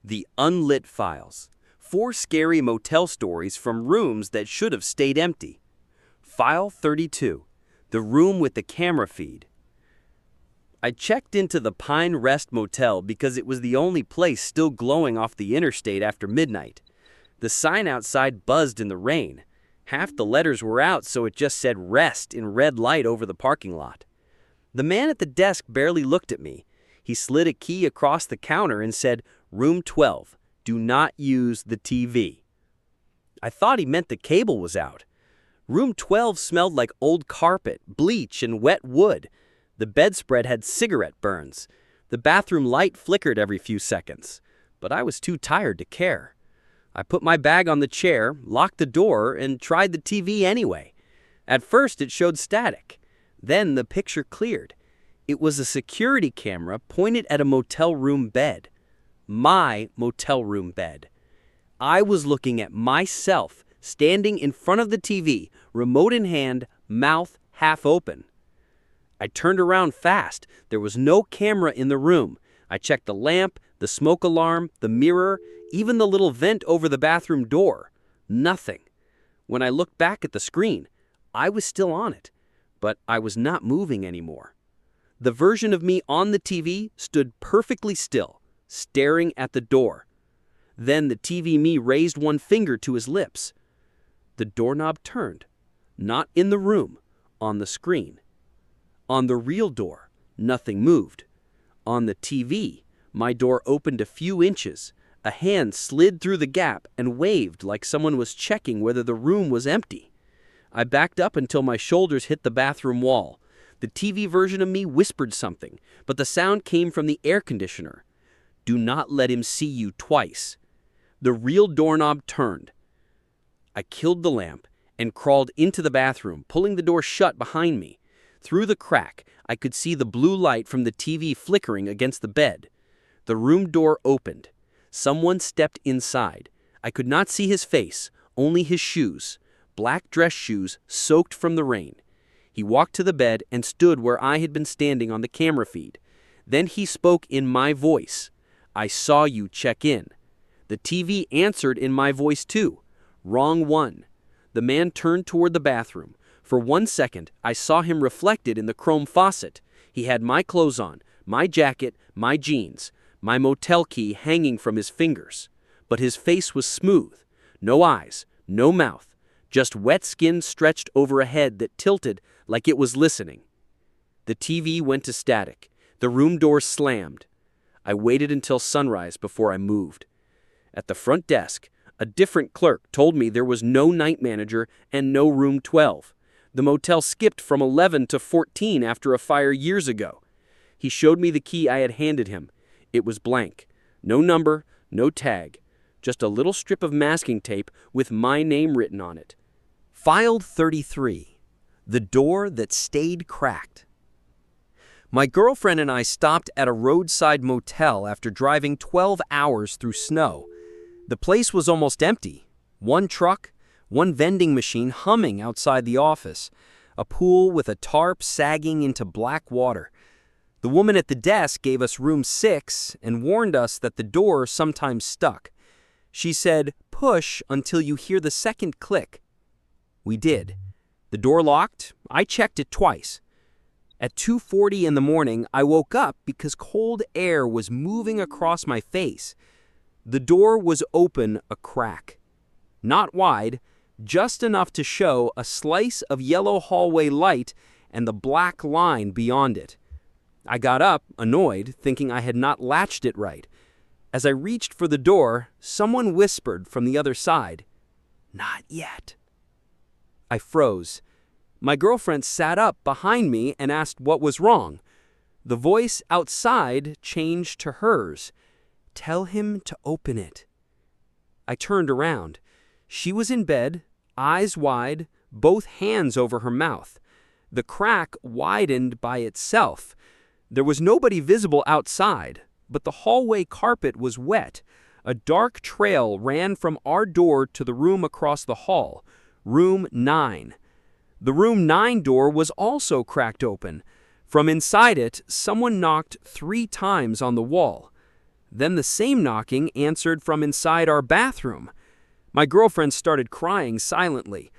The Unlit Files. 4 scary motel stories from rooms that should have stayed empty. File 32. The room with the camera feed. I checked into the Pine Rest Motel because it was the only place still glowing off the interstate after midnight. The sign outside buzzed in the rain. Half the letters were out, so it just said "Rest" in red light over the parking lot. The man at the desk barely looked at me. He slid a key across the counter and said, "Room 12, do not use the TV." I thought he meant the cable was out. Room 12 smelled like old carpet, bleach, and wet wood. The bedspread had cigarette burns. The bathroom light flickered every few seconds. But I was too tired to care. I put my bag on the chair, locked the door, and tried the TV anyway. At first it showed static. Then the picture cleared. It was a security camera pointed at a motel room bed. My motel room bed. I was looking at myself, standing in front of the TV, remote in hand, mouth half open. I turned around fast. There was no camera in the room. I checked the lamp, the smoke alarm, the mirror, even the little vent over the bathroom door. Nothing. When I looked back at the screen, I was still on it, but I was not moving anymore. The version of me on the TV stood perfectly still, staring at the door. Then the TV me raised one finger to his lips. The doorknob turned, not in the room, on the screen. On the real door, nothing moved. On the TV, my door opened a few inches. A hand slid through the gap and waved like someone was checking whether the room was empty. I backed up until my shoulders hit the bathroom wall. The TV version of me whispered something, but the sound came from the air conditioner. "Do not let him see you twice." The real doorknob turned. I killed the lamp and crawled into the bathroom, pulling the door shut behind me. Through the crack, I could see the blue light from the TV flickering against the bed. The room door opened. Someone stepped inside. I could not see his face, only his shoes, black dress shoes soaked from the rain. He walked to the bed and stood where I had been standing on the camera feed. Then he spoke in my voice. "I saw you check in." The TV answered in my voice too. "Wrong one." The man turned toward the bathroom. For 1 second, I saw him reflected in the chrome faucet. He had my clothes on, my jacket, my jeans, my motel key hanging from his fingers. But his face was smooth. No eyes, no mouth, just wet skin stretched over a head that tilted like it was listening. The TV went to static. The room door slammed. I waited until sunrise before I moved. At the front desk, a different clerk told me there was no night manager and no room 12. The motel skipped from 11 to 14 after a fire years ago. He showed me the key I had handed him. It was blank. No number, no tag. Just a little strip of masking tape with my name written on it. File 33. The door that stayed cracked. My girlfriend and I stopped at a roadside motel after driving 12 hours through snow. The place was almost empty. One truck, one vending machine humming outside the office, a pool with a tarp sagging into black water. The woman at the desk gave us room 6 and warned us that the door sometimes stuck. She said, "Push until you hear the second click." We did. The door locked. I checked it twice. At 2:40 in the morning, I woke up because cold air was moving across my face. The door was open a crack. Not wide, just enough to show a slice of yellow hallway light and the black line beyond it. I got up, annoyed, thinking I had not latched it right. As I reached for the door, someone whispered from the other side, "Not yet." I froze. My girlfriend sat up behind me and asked what was wrong. The voice outside changed to hers. "Tell him to open it." I turned around. She was in bed, eyes wide, both hands over her mouth. The crack widened by itself. There was nobody visible outside, but the hallway carpet was wet. A dark trail ran from our door to the room across the hall, room 9. The room 9 door was also cracked open. From inside it, someone knocked 3 times on the wall. Then the same knocking answered from inside our bathroom. My girlfriend started crying silently.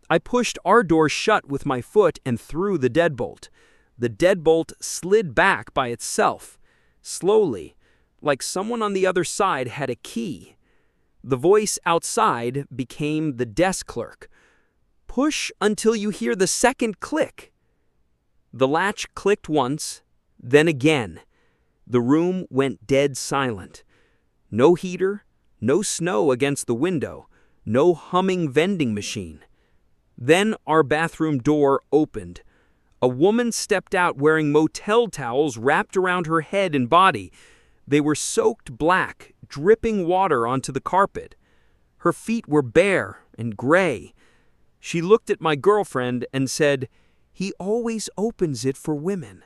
I pushed our door shut with my foot and threw the deadbolt. The deadbolt slid back by itself, slowly, like someone on the other side had a key. The voice outside became the desk clerk. "Push until you hear the second click." The latch clicked once, then again. The room went dead silent. No heater, no snow against the window, no humming vending machine. Then our bathroom door opened. A woman stepped out wearing motel towels wrapped around her head and body. They were soaked black, dripping water onto the carpet. Her feet were bare and gray. She looked at my girlfriend and said, "He always opens it for women."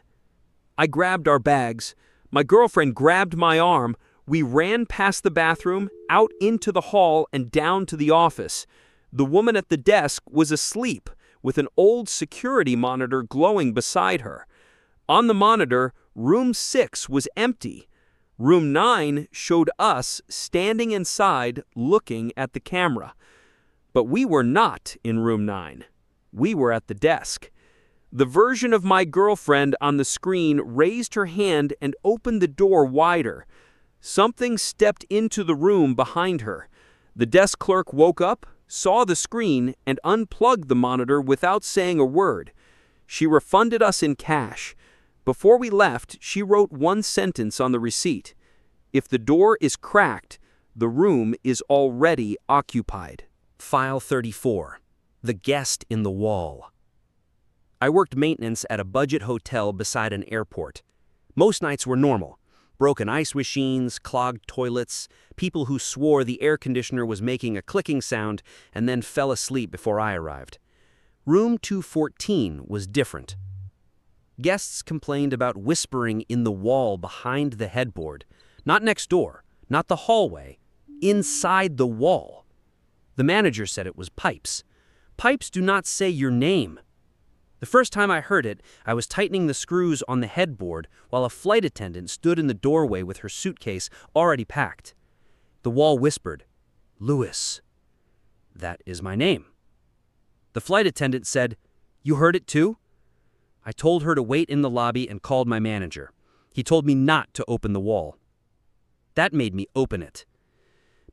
I grabbed our bags. My girlfriend grabbed my arm. We ran past the bathroom, out into the hall, and down to the office. The woman at the desk was asleep, with an old security monitor glowing beside her. On the monitor, room 6 was empty. Room 9 showed us standing inside, looking at the camera. But we were not in room 9. We were at the desk. The version of my girlfriend on the screen raised her hand and opened the door wider. Something stepped into the room behind her. The desk clerk woke up, saw the screen, and unplugged the monitor without saying a word. She refunded us in cash. Before we left, she wrote one sentence on the receipt: "If the door is cracked, the room is already occupied." File 34. The Guest in the Wall. I worked maintenance at a budget hotel beside an airport. Most nights were normal. Broken ice machines, clogged toilets, people who swore the air conditioner was making a clicking sound and then fell asleep before I arrived. Room 214 was different. Guests complained about whispering in the wall behind the headboard, not next door, not the hallway, inside the wall. The manager said it was pipes. Pipes do not say your name. The first time I heard it, I was tightening the screws on the headboard while a flight attendant stood in the doorway with her suitcase already packed. The wall whispered, "Lewis." That is my name. The flight attendant said, "You heard it too?" I told her to wait in the lobby and called my manager. He told me not to open the wall. That made me open it.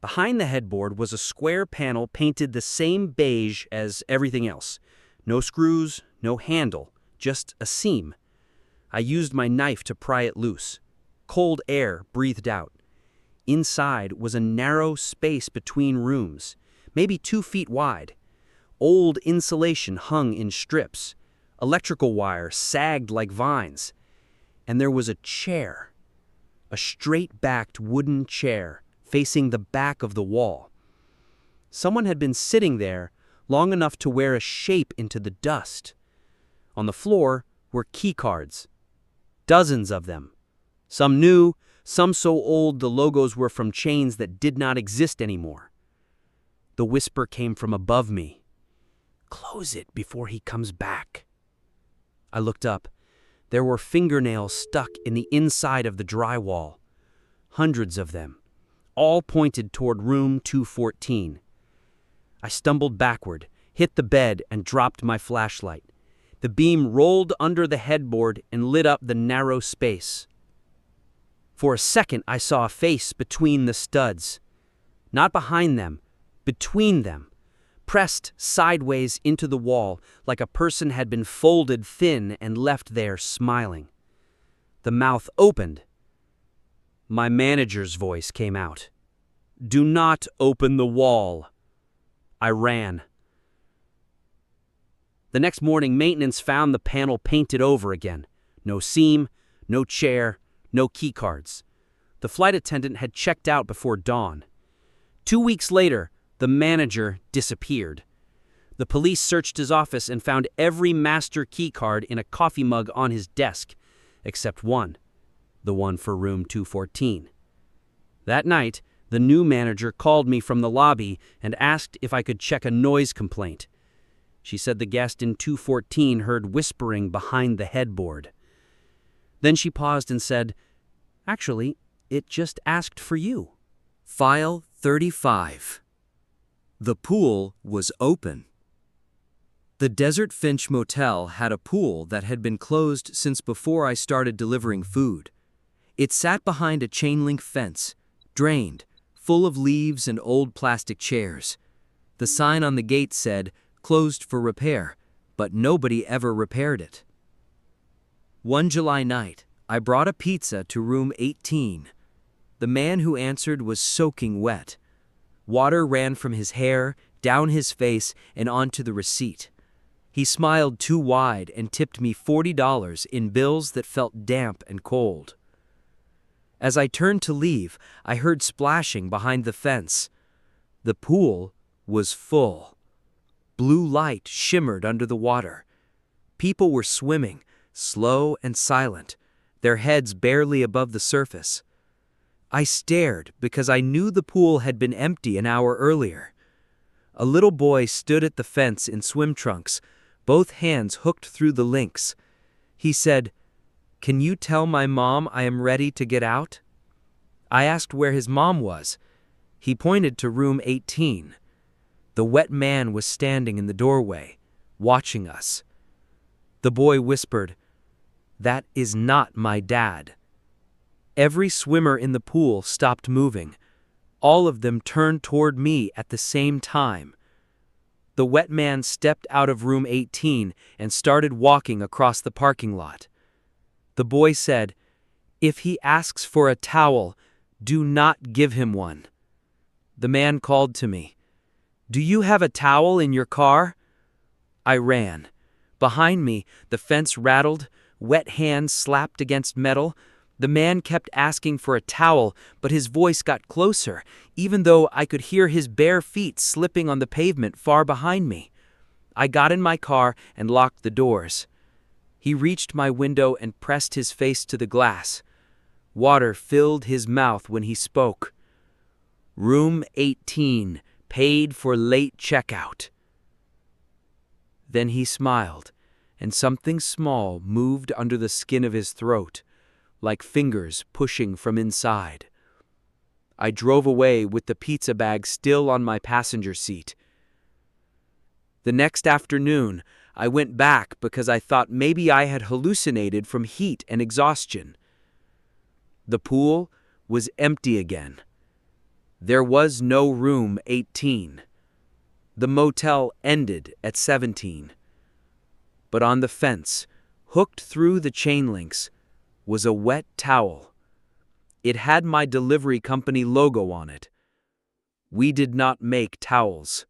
Behind the headboard was a square panel painted the same beige as everything else. No screws, no handle, just a seam. I used my knife to pry it loose. Cold air breathed out. Inside was a narrow space between rooms, maybe 2 feet wide. Old insulation hung in strips. Electrical wire sagged like vines. And there was a chair. A straight-backed wooden chair facing the back of the wall. Someone had been sitting there long enough to wear a shape into the dust. On the floor were key cards. Dozens of them. Some new, some so old the logos were from chains that did not exist anymore. The whisper came from above me. "Close it before he comes back." I looked up. There were fingernails stuck in the inside of the drywall. Hundreds of them. All pointed toward room 214. I stumbled backward, hit the bed, and dropped my flashlight. The beam rolled under the headboard and lit up the narrow space. For a second, I saw a face between the studs. Not behind them, between them, pressed sideways into the wall like a person had been folded thin and left there smiling. The mouth opened. My manager's voice came out. "Do not open the wall." I ran. The next morning, maintenance found the panel painted over again. No seam, no chair, no key cards. The flight attendant had checked out before dawn. 2 weeks later, the manager disappeared. The police searched his office and found every master key card in a coffee mug on his desk, except one, the one for room 214. That night, the new manager called me from the lobby and asked if I could check a noise complaint. She said the guest in 214 heard whispering behind the headboard. Then she paused and said, "Actually, it just asked for you. File 35. The pool was open. The Desert Finch Motel had a pool that had been closed since before I started delivering food. It sat behind a chain-link fence, drained, full of leaves and old plastic chairs. The sign on the gate said, "Closed for repair," but nobody ever repaired it. One July night, I brought a pizza to room 18. The man who answered was soaking wet. Water ran from his hair, down his face, and onto the receipt. He smiled too wide and tipped me $40 in bills that felt damp and cold. As I turned to leave, I heard splashing behind the fence. The pool was full. Blue light shimmered under the water. People were swimming, slow and silent, their heads barely above the surface. I stared because I knew the pool had been empty an hour earlier. A little boy stood at the fence in swim trunks, both hands hooked through the links. He said, "Can you tell my mom I am ready to get out?" I asked where his mom was. He pointed to room 18. The wet man was standing in the doorway, watching us. The boy whispered, "That is not my dad." Every swimmer in the pool stopped moving. All of them turned toward me at the same time. The wet man stepped out of room 18 and started walking across the parking lot. The boy said, "If he asks for a towel, do not give him one." The man called to me, "Do you have a towel in your car?" I ran. Behind me, the fence rattled, wet hands slapped against metal. The man kept asking for a towel, but his voice got closer, even though I could hear his bare feet slipping on the pavement far behind me. I got in my car and locked the doors. He reached my window and pressed his face to the glass. Water filled his mouth when he spoke. "Room 18, paid for late checkout." Then he smiled, and something small moved under the skin of his throat, like fingers pushing from inside. I drove away with the pizza bag still on my passenger seat. The next afternoon, I went back because I thought maybe I had hallucinated from heat and exhaustion. The pool was empty again. There was no room 18. The motel ended at 17. But on the fence, hooked through the chain links, was a wet towel. It had my delivery company logo on it. We did not make towels.